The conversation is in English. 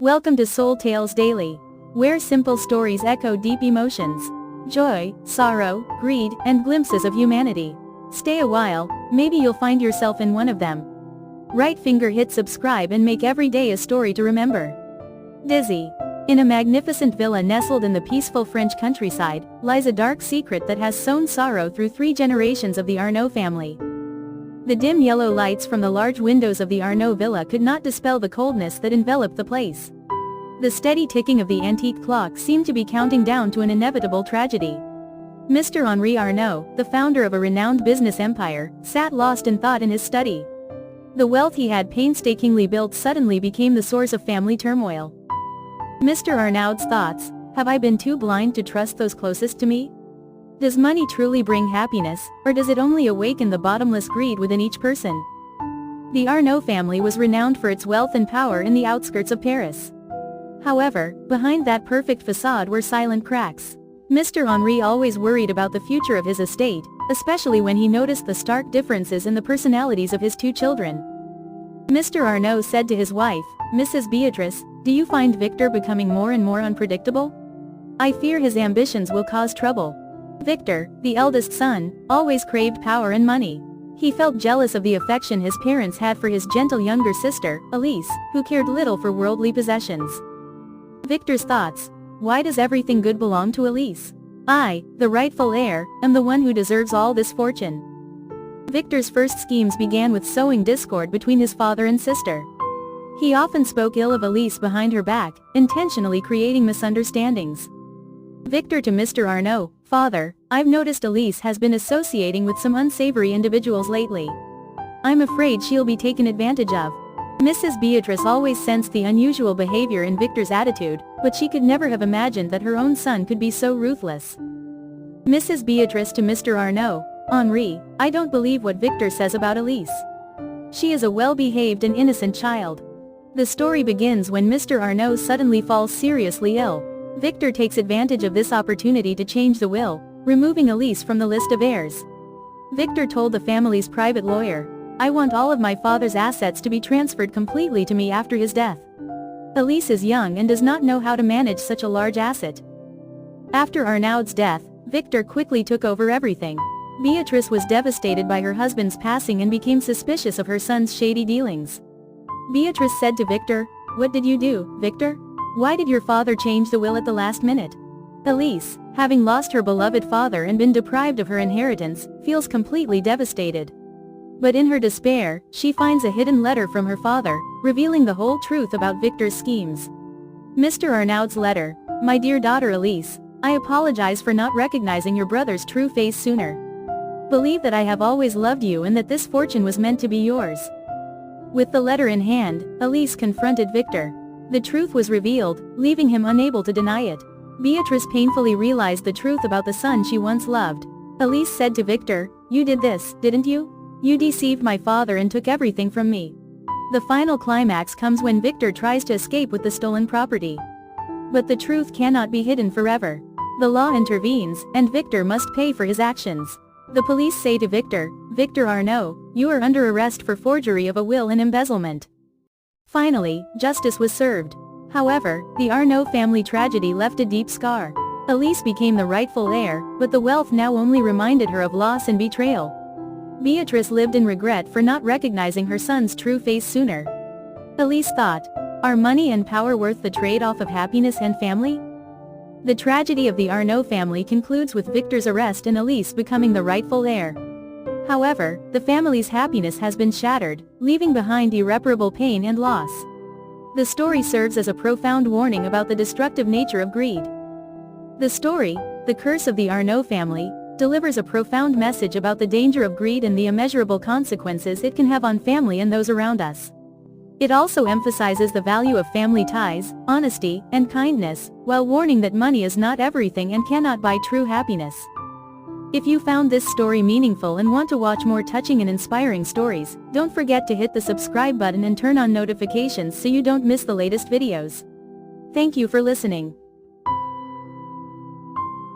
Welcome to Soul Tales Daily, where simple stories echo deep emotions, joy, sorrow, greed, and glimpses of humanity. Stay a while, maybe you'll find yourself in one of them. Right finger hit subscribe and make every day a story to remember. Dizzy. In a magnificent villa nestled in the peaceful French countryside, lies a dark secret that has sown sorrow through 3 generations of the Arnaud family. The dim yellow lights from the large windows of the Arnaud villa could not dispel the coldness that enveloped the place. The steady ticking of the antique clock seemed to be counting down to an inevitable tragedy. Mr. Henri Arnaud, the founder of a renowned business empire, sat lost in thought in his study. The wealth he had painstakingly built suddenly became the source of family turmoil. Mr. Arnaud's thoughts: have I been too blind to trust those closest to me? Does money truly bring happiness, or does it only awaken the bottomless greed within each person? The Arnaud family was renowned for its wealth and power in the outskirts of Paris. However, behind that perfect facade were silent cracks. Mr. Henri always worried about the future of his estate, especially when he noticed the stark differences in the personalities of his 2 children. Mr. Arnaud said to his wife, Mrs. Beatrice, "Do you find Victor becoming more and more unpredictable? I fear his ambitions will cause trouble." Victor, the eldest son, always craved power and money. He felt jealous of the affection his parents had for his gentle younger sister, Elise, who cared little for worldly possessions. Victor's thoughts: why does everything good belong to Elise? I, the rightful heir, am the one who deserves all this fortune. Victor's first schemes began with sowing discord between his father and sister. He often spoke ill of Elise behind her back, intentionally creating misunderstandings. Victor to Mr. Arnaud: Father, I've noticed Elise has been associating with some unsavory individuals lately. I'm afraid she'll be taken advantage of. Mrs. Beatrice always sensed the unusual behavior in Victor's attitude, but she could never have imagined that her own son could be so ruthless. Mrs. Beatrice to Mr. Arnaud: Henri, I don't believe what Victor says about Elise. She is a well-behaved and innocent child. The story begins when Mr. Arnaud suddenly falls seriously ill. Victor takes advantage of this opportunity to change the will, removing Elise from the list of heirs. Victor told the family's private lawyer, I want all of my father's assets to be transferred completely to me after his death. Elise is young and does not know how to manage such a large asset. After Arnaud's death, Victor quickly took over everything. Beatrice was devastated by her husband's passing and became suspicious of her son's shady dealings. Beatrice said to Victor, What did you do, Victor? Why did your father change the will at the last minute? Elise, having lost her beloved father and been deprived of her inheritance, feels completely devastated. But in her despair, she finds a hidden letter from her father, revealing the whole truth about Victor's schemes. Mr. Arnaud's letter: My dear daughter Elise, I apologize for not recognizing your brother's true face sooner. Believe that I have always loved you and that this fortune was meant to be yours. With the letter in hand, Elise confronted Victor. The truth was revealed, leaving him unable to deny it. Beatrice painfully realized the truth about the son she once loved. Elise said to Victor, You did this, didn't you? You deceived my father and took everything from me. The final climax comes when Victor tries to escape with the stolen property. But the truth cannot be hidden forever. The law intervenes, and Victor must pay for his actions. The police say to Victor, Victor Arnaud, you are under arrest for forgery of a will and embezzlement. Finally, justice was served. However, the Arnaud family tragedy left a deep scar. Elise became the rightful heir, but the wealth now only reminded her of loss and betrayal. Beatrice lived in regret for not recognizing her son's true face sooner. Elise thought, are money and power worth the trade-off of happiness and family? The tragedy of the Arnaud family concludes with Victor's arrest and Elise becoming the rightful heir. However, the family's happiness has been shattered, leaving behind irreparable pain and loss. The story serves as a profound warning about the destructive nature of greed. The story, The Curse of the Arnaud Family, delivers a profound message about the danger of greed and the immeasurable consequences it can have on family and those around us. It also emphasizes the value of family ties, honesty, and kindness, while warning that money is not everything and cannot buy true happiness. If you found this story meaningful and want to watch more touching and inspiring stories, don't forget to hit the subscribe button and turn on notifications so you don't miss the latest videos. Thank you for listening.